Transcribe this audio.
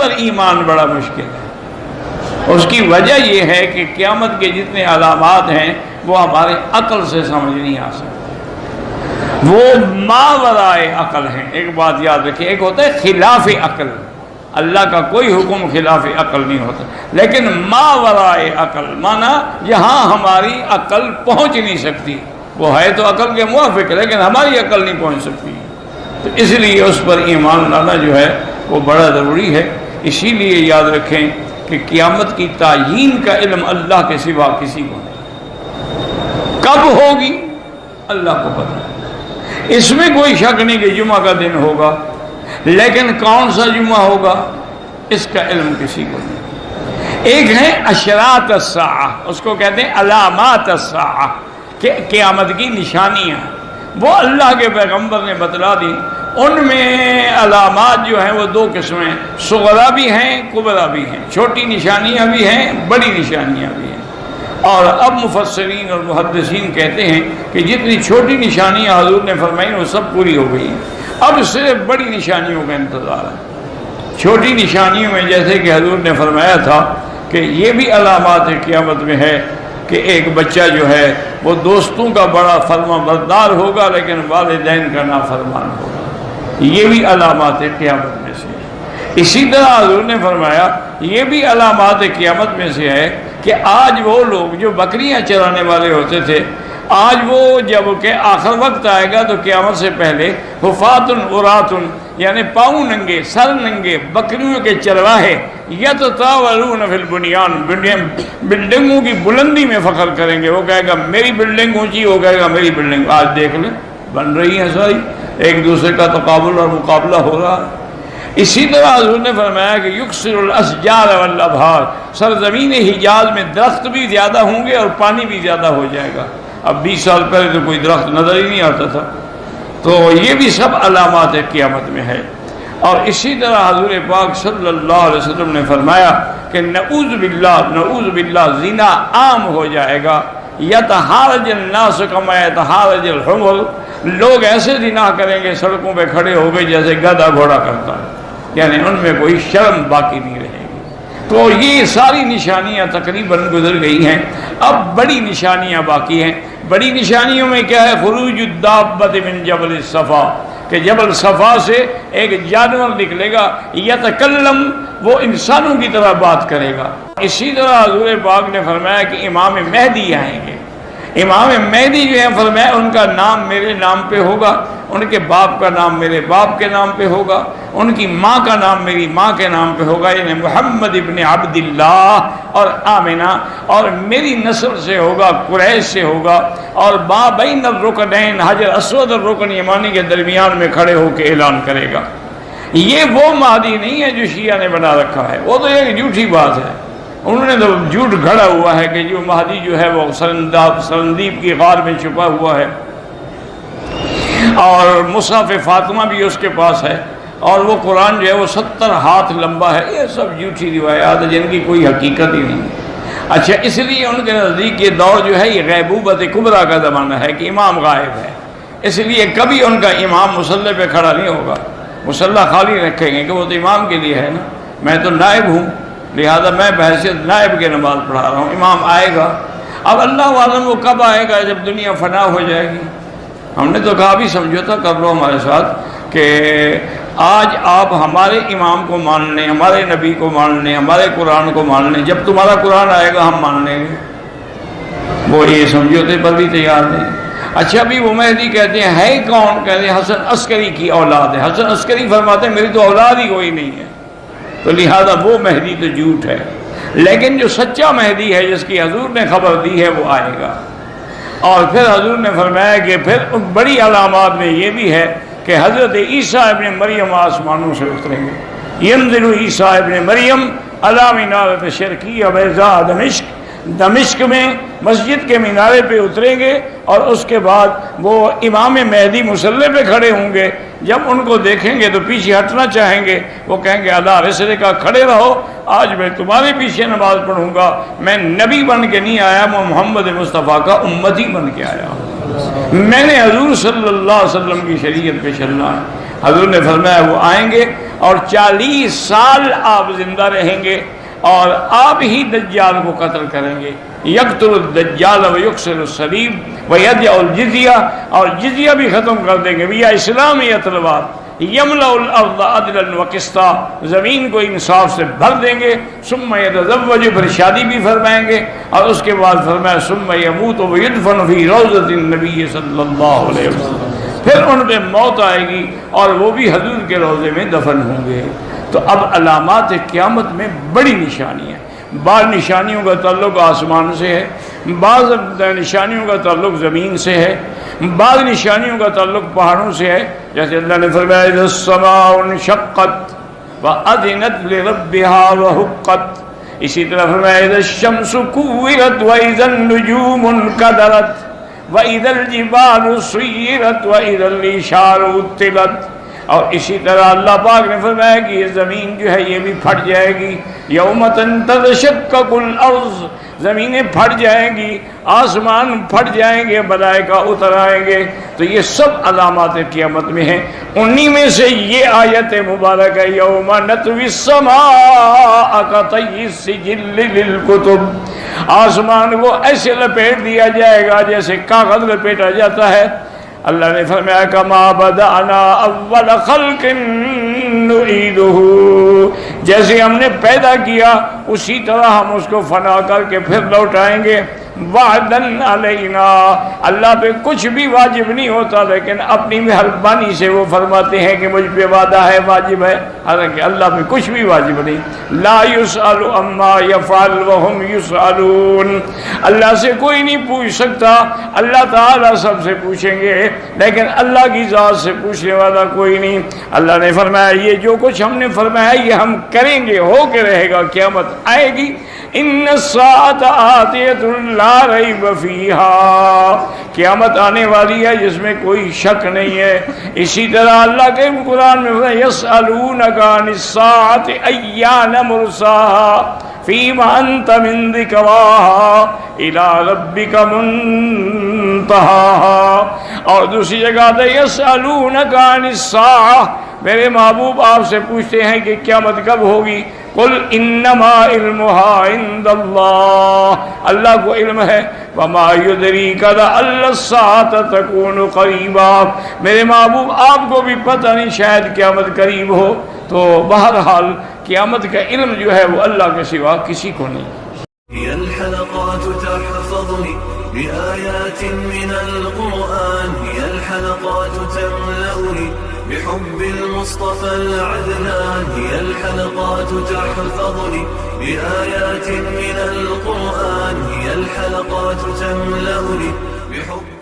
پر ایمان بڑا مشکل ہے۔ اس کی وجہ یہ ہے کہ قیامت کے جتنے علامات ہیں وہ ہمارے عقل سے سمجھ نہیں آ سکتے، وہ ماورائے عقل ہیں۔ ایک بات یاد رکھیں، ایک ہوتا ہے خلاف عقل، اللہ کا کوئی حکم خلاف عقل نہیں ہوتا، لیکن ماورائے عقل مانا جہاں ہماری عقل پہنچ نہیں سکتی، وہ ہے تو عقل کے موافق لیکن ہماری عقل نہیں پہنچ سکتی، تو اس لیے اس پر ایمان لانا جو ہے وہ بڑا ضروری ہے۔ اسی لیے یاد رکھیں کہ قیامت کی تعیین کا علم اللہ کے سوا کسی کو نہیں، کب ہوگی اللہ کو پتہ ہے، اس میں کوئی شک نہیں کہ جمعہ کا دن ہوگا، لیکن کون سا جمعہ ہوگا اس کا علم کسی کو نہیں۔ ایک ہے اشراط الساعہ، اس کو کہتے ہیں علامات الساعہ، کہ قیامت کی نشانیاں، وہ اللہ کے پیغمبر نے بتلا دی۔ ان میں علامات جو ہیں وہ دو قسمیں، صغرا بھی ہیں کبرا بھی ہیں، چھوٹی نشانیاں بھی ہیں بڑی نشانیاں بھی ہیں۔ اور اب مفسرین اور محدثین کہتے ہیں کہ جتنی چھوٹی نشانیاں حضور نے فرمائی وہ سب پوری ہو گئی ہیں، اب صرف بڑی نشانیوں کا انتظار ہے۔ چھوٹی نشانیوں میں جیسے کہ حضور نے فرمایا تھا کہ یہ بھی علامات قیامت میں ہے کہ ایک بچہ جو ہے وہ دوستوں کا بڑا فرما بردار ہوگا لیکن والدین کا نافرمان ہوگا، یہ بھی علامات قیامت میں سے ہے۔ اسی طرح حضور نے فرمایا یہ بھی علامات قیامت میں سے ہے کہ آج وہ لوگ جو بکریاں چرانے والے ہوتے تھے، آج وہ جب کہ آخر وقت آئے گا تو قیامت سے پہلے حفاتن عراتن یعنی پاؤں ننگے سر ننگے بکریوں کے چرواہے یتطاولون فی البنیان، بلڈنگوں کی بلندی میں فخر کریں گے۔ وہ کہے گا میری بلڈنگ اونچی، وہ کہے گا میری بلڈنگ، آج دیکھ لیں بن رہی ہیں ساری، ایک دوسرے کا تقابل اور مقابلہ ہو رہا ہے۔ اسی طرح حضور نے فرمایا کہ یکسر الاشجار والابحار، سرزمین حجاز میں درخت بھی زیادہ ہوں گے اور پانی بھی زیادہ ہو جائے گا۔ اب 20 سال پہلے تو کوئی درخت نظر ہی نہیں آتا تھا، تو یہ بھی سب علامات قیامت میں ہے۔ اور اسی طرح حضور پاک صلی اللہ علیہ وسلم نے فرمایا کہ نعوذ باللہ زنا عام ہو جائے گا، یتحارج الناس کما یتحارج الحمر، لوگ ایسے زنا کریں گے سڑکوں پہ کھڑے ہو گئے جیسے گدھا گھوڑا کرتا ہے، یعنی ان میں کوئی شرم باقی نہیں رہے گی۔ تو یہ ساری نشانیاں تقریباً گزر گئی ہیں، اب بڑی نشانیاں باقی ہیں۔ بڑی نشانیوں میں کیا ہے؟ خروج الدابۃ من جبل الصفا، کہ جبل صفا سے ایک جانور نکلے گا، یتکلم، وہ انسانوں کی طرح بات کرے گا۔ اسی طرح حضور پاک نے فرمایا کہ امام مہدی آئیں گے، امام مہدی جو ہے فرمایا ان کا نام میرے نام پہ ہوگا، ان کے باپ کا نام میرے باپ کے نام پہ ہوگا، ان کی ماں کا نام میری ماں کے نام پہ ہوگا، یعنی محمد ابن عبداللہ اور آمنہ، اور میری نسل سے ہوگا، قریش سے ہوگا، اور ما بین الرکنین، حجر اسود اور رکن یمانی کے درمیان میں کھڑے ہو کے اعلان کرے گا۔ یہ وہ مہدی نہیں ہے جو شیعہ نے بنا رکھا ہے، وہ تو ایک جھوٹی بات ہے، انہوں نے تو جھوٹ گھڑا ہوا ہے کہ جو مہدی جو ہے وہ سرندیب کی غار میں چھپا ہوا ہے، اور مصحف فاطمہ بھی اس کے پاس ہے، اور وہ قرآن جو ہے وہ 70 ہاتھ لمبا ہے۔ یہ سب جھوٹی روایات ہیں جن کی کوئی حقیقت ہی نہیں۔ اچھا، اس لیے ان کے نزدیک یہ دور جو ہے یہ غیبوبت کبریٰ کا زمانہ ہے کہ امام غائب ہے، اس لیے کبھی ان کا امام مصلی پہ کھڑا نہیں ہوگا، مصلی خالی رکھیں گے کہ وہ تو امام کے لیے ہے نا، میں تو نائب ہوں، لہذا میں بحیثیت نائب کے نماز پڑھا رہا ہوں، امام آئے گا۔ اب اللہ عالم وہ کب آئے گا؟ جب دنیا فنا ہو جائے گی۔ ہم نے تو کہا بھی سمجھوتا کر لو ہمارے ساتھ کہ آج آپ ہمارے امام کو مان لیں، ہمارے نبی کو مان لیں، ہمارے قرآن کو مان لیں، جب تمہارا قرآن آئے گا ہم مان لیں گے۔ وہ یہ سمجھوتے پر بھی تیار نہیں۔ اچھا، بھی وہ مہدی کہتے ہیں ہے کون؟ کہتے ہیں حسن عسکری کی اولاد ہے۔ حسن عسکری فرماتے ہیں میری تو اولاد ہی کوئی نہیں ہے، تو لہذا وہ مہدی تو جھوٹ ہے، لیکن جو سچا مہدی ہے جس کی حضور نے خبر دی ہے وہ آئے گا۔ اور پھر حضور نے فرمایا کہ پھر ان بڑی علامات میں یہ بھی ہے کہ حضرت عیسیٰ ابن مریم آسمانوں سے اتریں گے۔ ینزل عیسیٰ ابن مریم علی منارۃ شرقیہ بیضاء دمشق، دمشق میں مسجد کے مینارے پہ اتریں گے، اور اس کے بعد وہ امام مہدی مصلی پہ کھڑے ہوں گے۔ جب ان کو دیکھیں گے تو پیچھے ہٹنا چاہیں گے، وہ کہیں گے اللہ رسول کا کھڑے رہو، آج میں تمہارے پیچھے نماز پڑھوں گا، میں نبی بن کے نہیں آیا، میں محمد مصطفیٰ کا امتی بن کے آیا ہوں، میں نے حضور صلی اللہ علیہ وسلم کی شریعت پہ چلنا ہے۔ حضور نے فرمایا وہ آئیں گے اور 40 سال آپ زندہ رہیں گے اور آپ ہی دجال کو قتل کریں گے. یقتل الدجال ویکسر الصلیب ویدع الجزیہ، اور جزیہ بھی ختم کر دیں گے. یا اسلام یا تلوار. یملأ الارض عدلا وقسطا، زمین کو انصاف سے بھر دیں گے. ثم یتزوج، پھر شادی بھی فرمائیں گے. اور اس کے بعد فرمایا ثم یموت ویدفن فی روضۃ النبی صلی اللہ علیہ وسلم، پھر ان پہ موت آئے گی اور وہ بھی حضور کے روضے میں دفن ہوں گے. تو اب علامات قیامت میں بڑی نشانیاں، بعض نشانیوں کا تعلق آسمان سے ہے، بعض نشانیوں کا تعلق زمین سے ہے، بعض نشانیوں کا تعلق پہاڑوں سے ہے. جیسے اللہ نے فرمایا اذا السماء انشقت وأذنت لربها وحقت. اسی طرح فرمایا اذا الشمس كورت وإذا النجوم انكدرت وإذا الجبال سيرت وإذا العشار عطلت. اور اسی طرح اللہ پاک نے فرمایا کہ یہ زمین جو ہے یہ بھی پھٹ جائے گی. یوم تنشقق الارض، زمینیں پھٹ جائیں گی، آسمان پھٹ جائیں گے، ملائکہ اتر آئیں گے. تو یہ سب علامات قیامت میں ہیں. انہی میں سے یہ آیت مبارکہ یوم نطوی السماء کطی السجل للکتب، آسمان کو ایسے لپیٹ دیا جائے گا جیسے کاغذ لپیٹا جاتا ہے. اللہ نے فرمایا کما بدأنا اول خلق نعیدہ، جیسے ہم نے پیدا کیا اسی طرح ہم اس کو فنا کر کے پھر لوٹائیں گے. وعدن علینا، اللہ پہ کچھ بھی واجب نہیں ہوتا لیکن اپنی مہربانی سے وہ فرماتے ہیں کہ مجھ پہ وعدہ ہے، واجب ہے، حالانکہ اللہ پہ کچھ بھی واجب نہیں. لا یسأل عما یفعل وهم یسألون، اللہ سے کوئی نہیں پوچھ سکتا، اللہ تعالیٰ سب سے پوچھیں گے لیکن اللہ کی ذات سے پوچھنے والا کوئی نہیں. اللہ نے فرمایا یہ جو کچھ ہم نے فرمایا یہ ہم کریں گے، ہو کے رہے گا، قیامت آئے گی. ان الساعۃ آتیۃ لا ریب فیہا، قیامت آنے والی ہے جس میں کوئی شک نہیں ہے. اسی طرح اللہ کے قرآن میں فرمایا یسألونک عن الساعۃ ایان مرساہا فیما انت من ذکراہا الی ربک منتہاہا. اور دوسری جگہ دے یسألونک عن الساعۃ، میرے محبوب آپ سے پوچھتے ہیں کہ قیامت کب ہوگی. قل انما علمها عند اللہ، اللہ کو علم ہے. وما یدریک لعل الساعۃ تکون قریبا، میرے محبوب آپ کو بھی پتہ نہیں شاید قیامت قریب ہو. تو بہرحال قیامت کا علم جو ہے وہ اللہ کے سوا کسی کو نہیں. هي الحلقات تحفظني بآيات من القرآن، هي الحلقات تملأني بحب المصطفى العدنان، هي الحلقات تحفظني بآيات من القرآن، هي الحلقات تملأني بحب